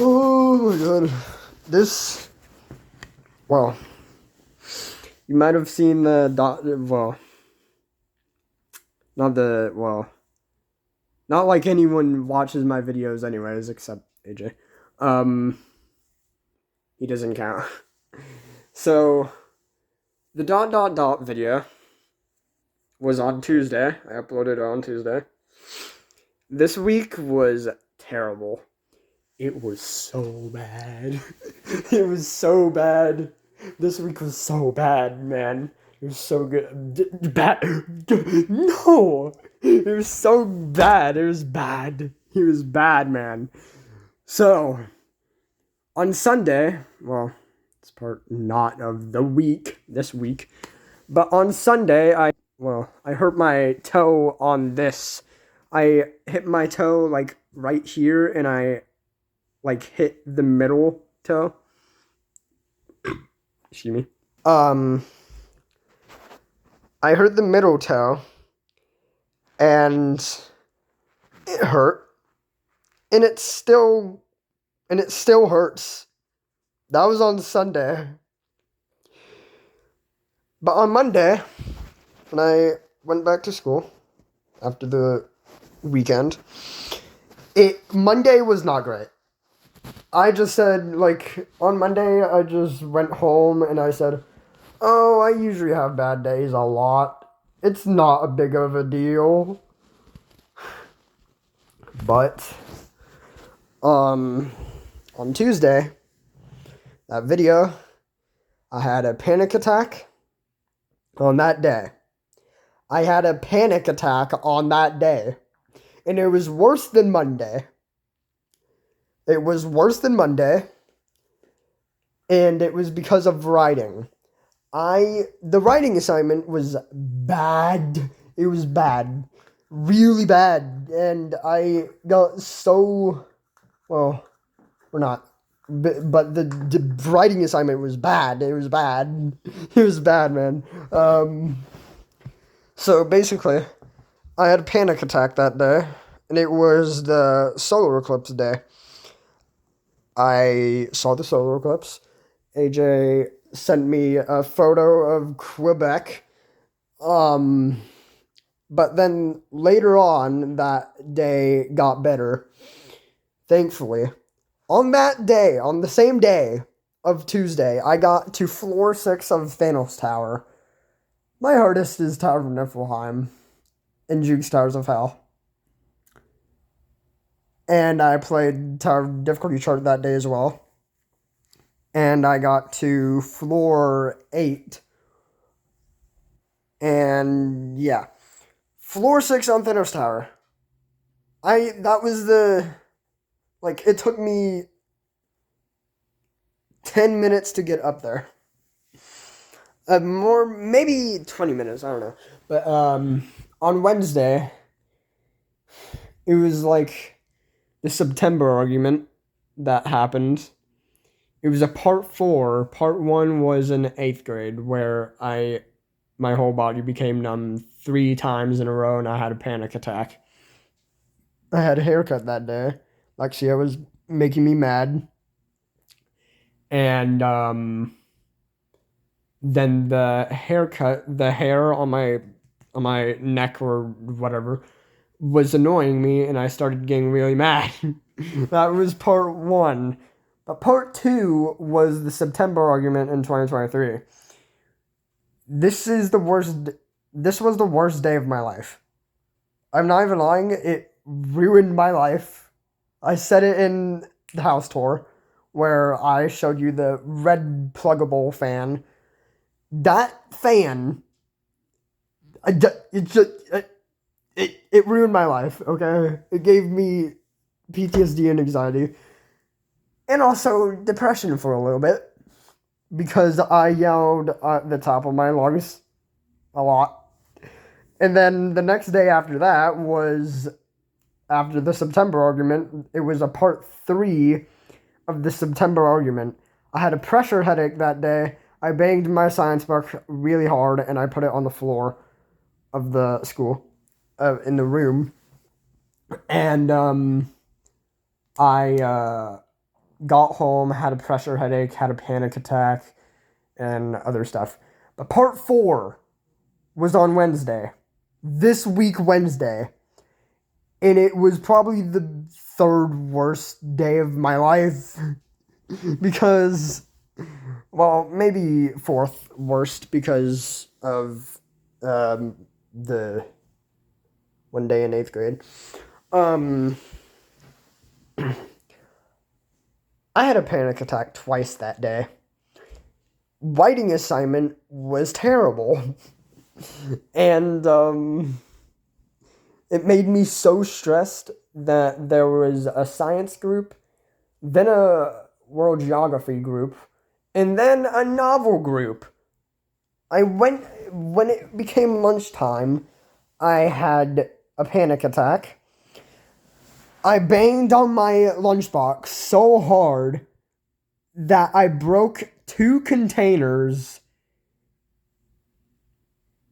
Oh my god. This, well, you might have seen not the, not like anyone watches my videos anyways, except AJ. He doesn't count. So, the video was on Tuesday. I uploaded it on Tuesday. This week was terrible. It was so bad. It was so bad. This week was so bad, man. It was so good. Bad. No! It was so bad. It was bad. It was bad, man. So, on Sunday, well, it's part not of the week, this week, but on Sunday, I hurt my toe on this. I hit my toe, like, right here, and I hit the middle toe. Excuse me. I hurt the middle toe, and it hurt, and it still hurts. That was on Sunday. But on Monday, when I went back to school after the weekend, Monday was not great. I just said, on Monday, I just went home and I said, oh, I usually have bad days a lot. It's not a big of a deal. But, on Tuesday, that video, I had a panic attack on that day. I had a panic attack on that day. And it was worse than Monday. It was worse than Monday. And it was because of writing. The writing assignment was bad. It was bad. Really bad. And I got so, well, we're not. But the writing assignment was bad. It was bad. It was bad, man. So basically, I had a panic attack that day, and it was the solar eclipse day. I saw the solar eclipse. AJ sent me a photo of Quebec. But then later on, that day got better, thankfully. On that day, on the same day of Tuesday, I got to floor 6 of Thanos Tower. My hardest is Tower of Niflheim and Juke's Towers of Hell. And I played Tower of Difficulty Chart that day as well. And I got to floor 8. And yeah. Floor 6 on Thanos Tower. It took me 10 minutes to get up there. Maybe 20 minutes, I don't know. But, on Wednesday, it was the September argument that happened. It was a part 4. Part 1 was in 8th grade where my whole body became numb 3 times in a row and I had a panic attack. I had a haircut that day. Lexia was making me mad. And, then the hair on my neck or whatever was annoying me and I started getting really mad. That was part 1. But part 2 was the September argument in 2023. This was the worst day of my life. I'm not even lying, it ruined my life. I said it in the house tour where I showed you the red pluggable fan. That fan, it ruined my life, okay? It gave me PTSD and anxiety. And also depression for a little bit. Because I yelled at the top of my lungs a lot. And then the next day after that was after the September argument. It was a part 3 of the September argument. I had a pressure headache that day. I banged my science book really hard and I put it on the floor of the school, in the room. And I got home, had a pressure headache, had a panic attack, and other stuff. But part 4 was on Wednesday. This week, Wednesday. And it was probably the 3rd worst day of my life. Because, well, maybe 4th worst because of the one day in 8th grade. I had a panic attack twice that day. Writing assignment was terrible. And it made me so stressed that there was a science group, then a world geography group, and then a novel group. When it became lunchtime, I had a panic attack. I banged on my lunchbox so hard that I broke 2 containers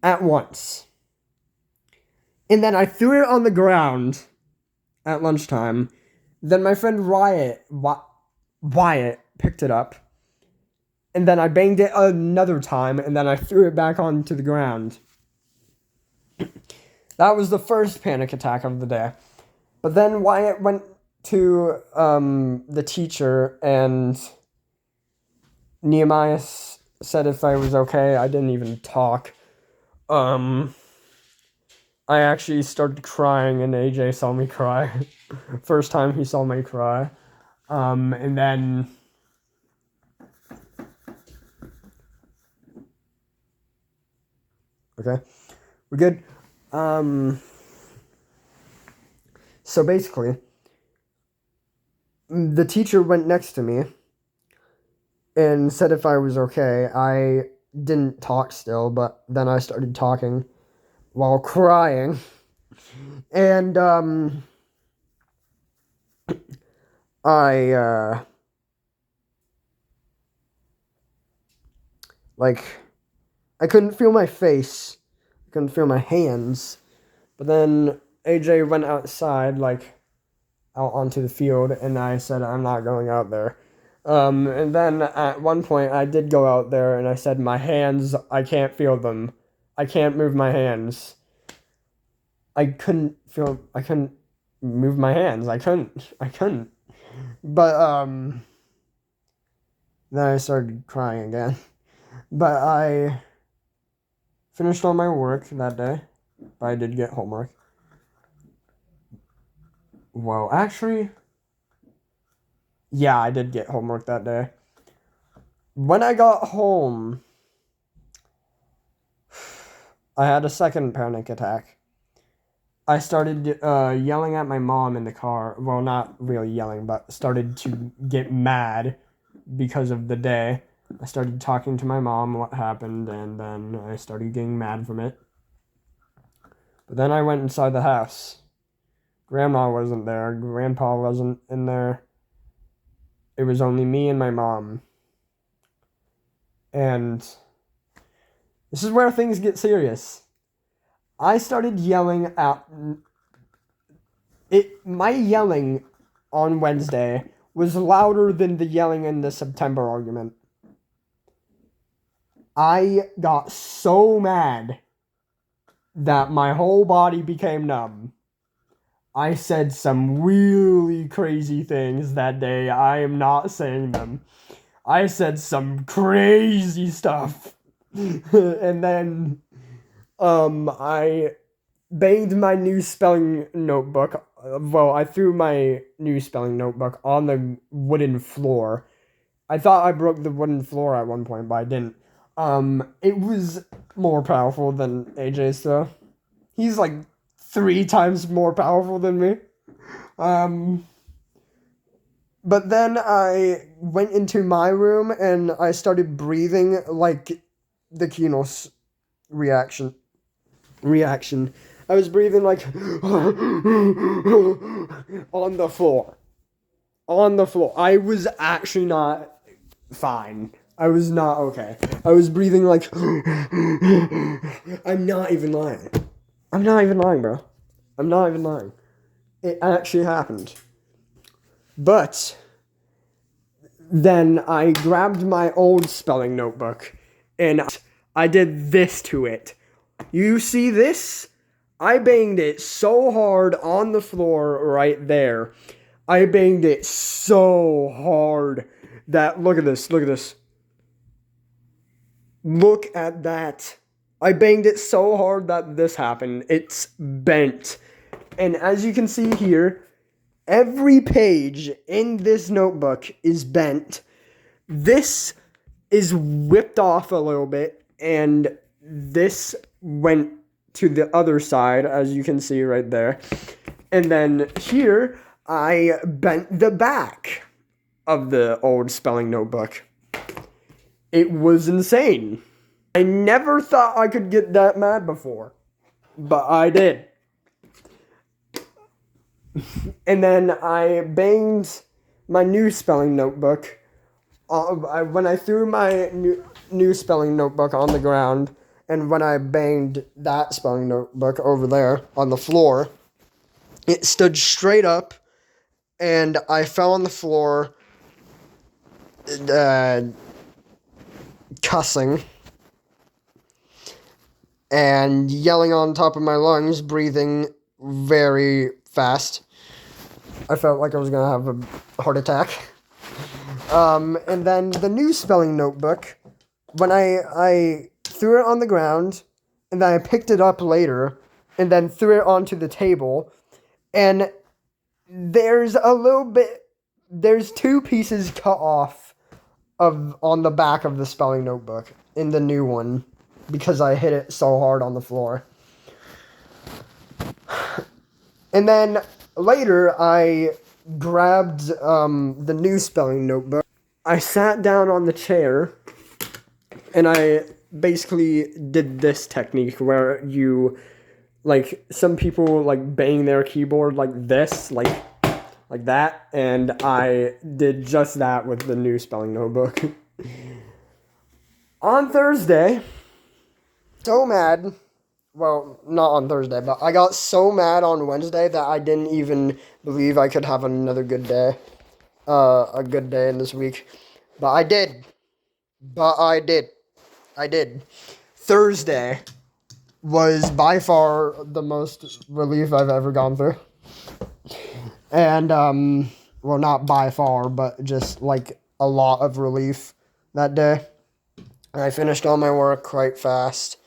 at once. And then I threw it on the ground at lunchtime. Then my friend Wyatt picked it up. And then I banged it another time, and then I threw it back onto the ground. That was the first panic attack of the day. But then Wyatt went to the teacher, and Nehemiah said if I was okay. I didn't even talk. I actually started crying, and AJ saw me cry. First time he saw me cry. And then... Okay, we're good. So basically, the teacher went next to me and said if I was okay. I didn't talk still, but then I started talking while crying. And, I couldn't feel my face. I couldn't feel my hands. But then AJ went outside, out onto the field, and I said, I'm not going out there. And then at one point, I did go out there, and I said, my hands, I can't feel them. I can't move my hands. I couldn't move my hands. I couldn't. But, then I started crying again. But I finished all my work that day. But I did get homework. Well, actually, yeah, I did get homework that day. When I got home, I had a second panic attack. I started yelling at my mom in the car. Well, not really yelling, but started to get mad because of the day. I started talking to my mom what happened, and then I started getting mad from it. But then I went inside the house. Grandma wasn't there. Grandpa wasn't in there. It was only me and my mom. And this is where things get serious. I started yelling at... My yelling on Wednesday was louder than the yelling in the September argument. I got so mad that my whole body became numb. I said some really crazy things that day. I am not saying them. I said some crazy stuff. And then I banged my new spelling notebook. Well, I threw my new spelling notebook on the wooden floor. I thought I broke the wooden floor at one point, but I didn't. It was more powerful than AJ's though. He's 3 times more powerful than me. But then I went into my room and I started breathing like the Keynos reaction. I was breathing on the floor. I was actually not fine. I was not okay. I was breathing I'm not even lying. I'm not even lying, bro. I'm not even lying. It actually happened. But Then I grabbed my old spelling notebook and I did this to it. You see this? I banged it so hard on the floor right there. I banged it so hard that, look at this, look at this. Look at that. I banged it so hard that this happened. It's bent. And as you can see here, every page in this notebook is bent. This is whipped off a little bit, and this went to the other side, as you can see right there. And then here, I bent the back of the old spelling notebook. It was insane. I never thought I could get that mad before, but I did. And then I banged my new spelling notebook. When I threw my new spelling notebook on the ground, and when I banged that spelling notebook over there on the floor, it stood straight up, and I fell on the floor, cussing, and yelling on top of my lungs, breathing very fast. I felt like I was going to have a heart attack. And then the new spelling notebook, when I threw it on the ground, and then I picked it up later, and then threw it onto the table, and there's two pieces cut off on the back of the spelling notebook in the new one, because I hit it so hard on the floor. And then later, I grabbed the new spelling notebook. I sat down on the chair, and I basically did this technique where you, like, some people, like, bang their keyboard like this, like that, and I did just that with the new spelling notebook. On Thursday, so mad. Well, not on Thursday, but I got so mad on Wednesday that I didn't even believe I could have another good day. A good day in this week. But I did. I did. Thursday was by far the most relief I've ever gone through. And, well, not by far, but just, like, a lot of relief that day. I finished all my work quite fast.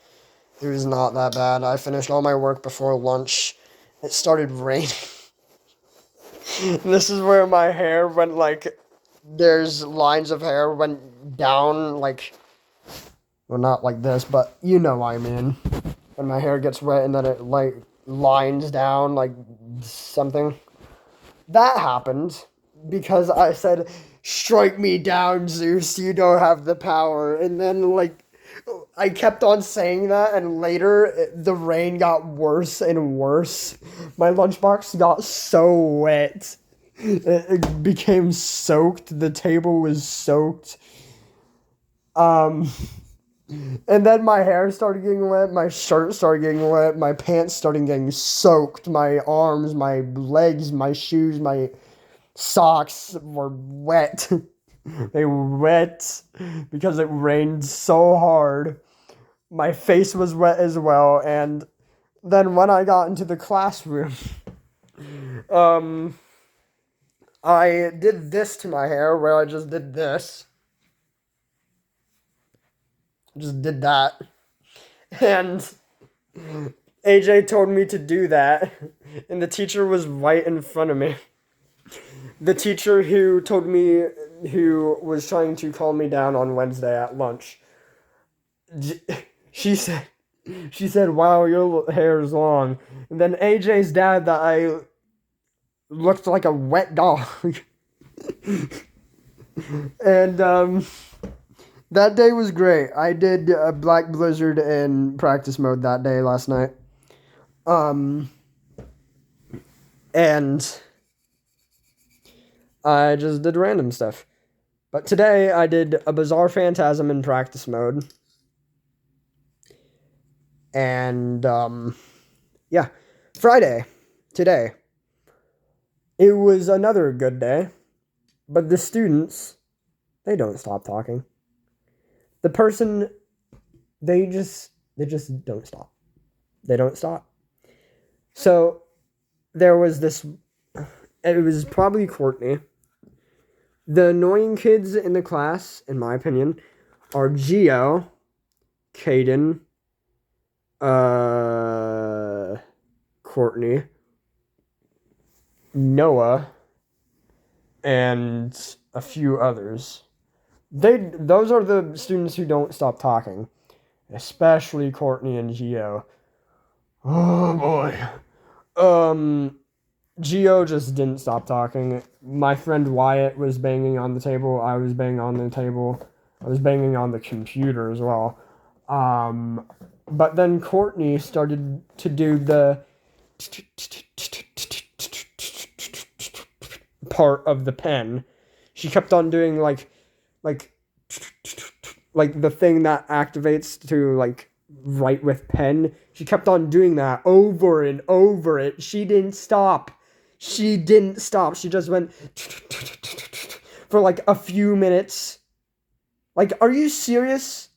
It was not that bad. I finished all my work before lunch. It started raining. This is where my hair went, like, there's lines of hair went down, like, well, not like this, but you know what I mean. When my hair gets wet and then it, like, lines down, like, something. That happened because I said, "Strike me down, Zeus, you don't have the power." And then, like, I kept on saying that, and later, the rain got worse and worse. My lunchbox got so wet. It became soaked. The table was soaked. And then my hair started getting wet, my shirt started getting wet, my pants started getting soaked, my arms, my legs, my shoes, my socks were wet. They were wet because it rained so hard. My face was wet as well, and then when I got into the classroom, I did this to my hair, where I just did this. Just did that. And AJ told me to do that, and the teacher was right in front of me. The teacher who was trying to calm me down on Wednesday at lunch, she said, "Wow, your hair is long." And then AJ's dad, that I looked like a wet dog. And, that day was great. I did a Black Blizzard in practice mode that day last night. And I just did random stuff. But today I did a Bizarre Phantasm in practice mode. And, yeah. Friday, today. It was another good day. But the students they don't stop talking. The person, they just don't stop. They don't stop. So there was this, it was probably Courtney. The annoying kids in the class, in my opinion, are Gio, Caden, Courtney, Noah, and a few others. Those are the students who don't stop talking, especially Courtney and Gio. Oh boy. Gio just didn't stop talking. My friend Wyatt was banging on the table. I was banging on the table. I was banging on the computer as well. But then Courtney started to do the part of the pen. She kept on doing like the thing that activates to like write with pen. She kept on doing that over and over it. She didn't stop. She just went for like a few minutes. Like, are you serious?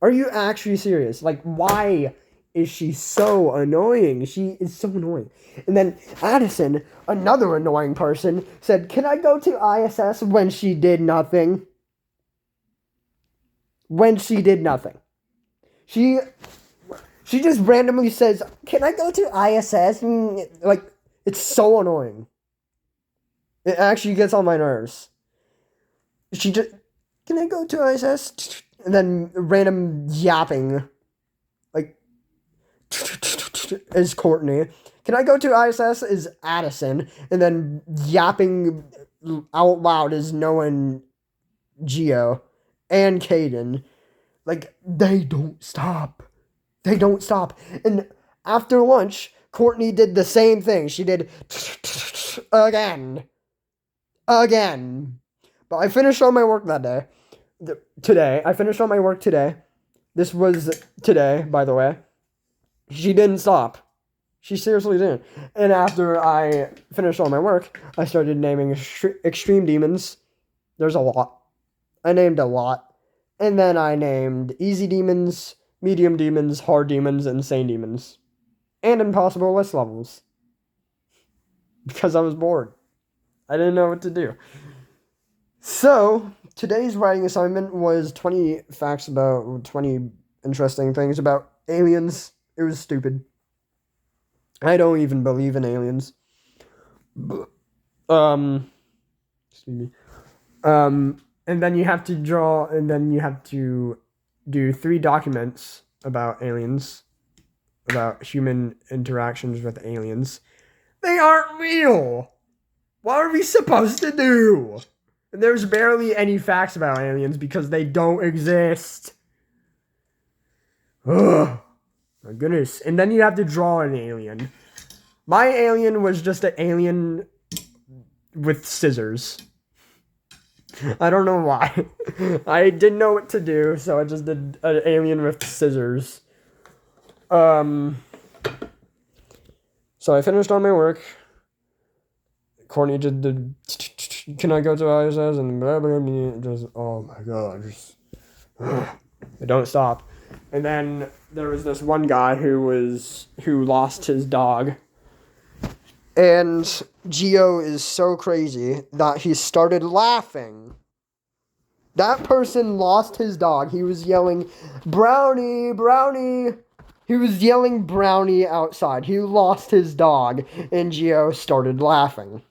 Are you actually serious? Like, why is she so annoying? She is so annoying. And then Addison, another annoying person, said, "Can I go to ISS?" when she did nothing. When she did nothing. She just randomly says, "Can I go to ISS?" And, like, it's so annoying. It actually gets on my nerves. She just, "Can I go to ISS?" And then random yapping. Like, is Courtney. "Can I go to ISS?" is Addison. And then yapping out loud is Noah and Gio. And Caden. Like, they don't stop. They don't stop. And after lunch, Courtney did the same thing. She did again. But I finished all my work that day. Today. I finished all my work today. This was today, by the way. She didn't stop. She seriously didn't. And after I finished all my work, I started naming extreme demons. There's a lot. I named a lot. And then I named easy demons, medium demons, hard demons, insane demons. And impossible list levels. Because I was bored. I didn't know what to do. So, today's writing assignment was 20 facts about 20 interesting things about aliens. It was stupid. I don't even believe in aliens. Excuse me. And then you have to draw, and then you have to do 3 documents about aliens, about human interactions with aliens. They aren't real! What are we supposed to do? And there's barely any facts about aliens because they don't exist. Ugh. My goodness. And then you have to draw an alien. My alien was just an alien with scissors. I don't know why. I didn't know what to do, so I just did an alien with scissors. So I finished all my work. Courtney did the "Can I go to ISS?" and blah blah blah. Just, oh my god, just I don't stop. And then there was this one guy who lost his dog. And Gio is so crazy that he started laughing. That person lost his dog. He was yelling, "Brownie, Brownie." He was yelling Brownie outside. He lost his dog. And Gio started laughing.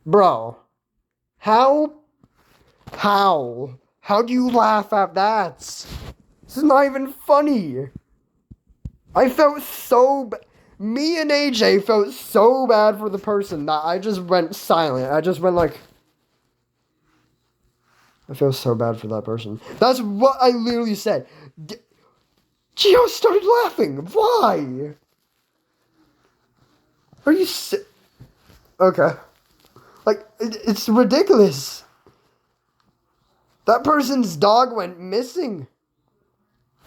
Bro. How do you laugh at that? This is not even funny. I felt so me and AJ felt so bad for the person that I just went silent. I just went like, I feel so bad for that person. That's what I literally said. Gio started laughing. Why? Are you okay. Like, it's ridiculous. That person's dog went missing.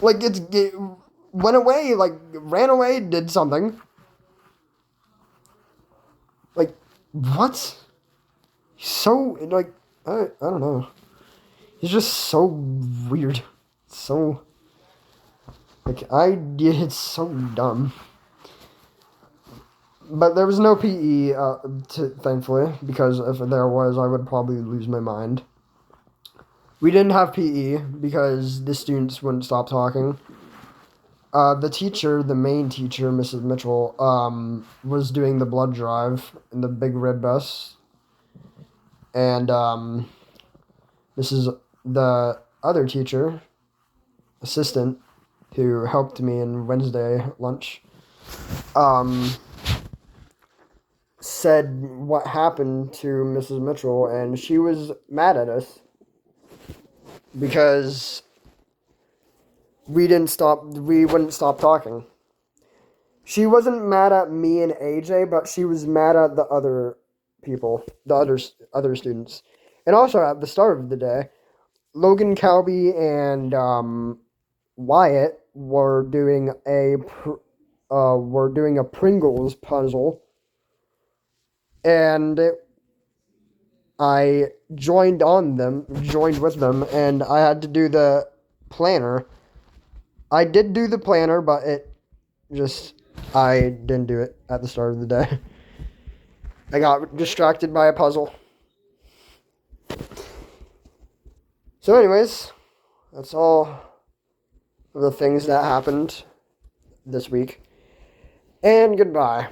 Like, it went away, like, ran away, did something. Like, what? He's so, like, I don't know. He's just so weird. So, like, it's so dumb. But there was no PE, thankfully, because if there was, I would probably lose my mind. We didn't have PE because the students wouldn't stop talking. The teacher, the main teacher, Mrs. Mitchell, was doing the blood drive in the big red bus. And, the other teacher, assistant, who helped me in Wednesday lunch, said what happened to Mrs. Mitchell, and she was mad at us because we wouldn't stop talking. She wasn't mad at me and AJ, but she was mad at the other people, the other students. And also at the start of the day, Logan Calby and Wyatt were doing a Pringles puzzle, and I joined with them, and I had to do the planner. I did do the planner, but I didn't do it at the start of the day. I got distracted by a puzzle. So anyways, that's all of the things that happened this week. And goodbye.